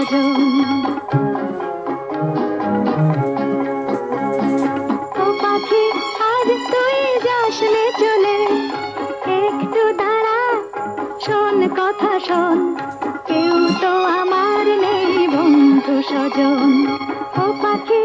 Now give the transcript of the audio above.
স্বজন। ও পাখি আজ তুই যাসনে চলে, একটু দাঁড়া শোন কথা শোন, কেউ তো আমার নেই বন্ধু স্বজন। ও পাখি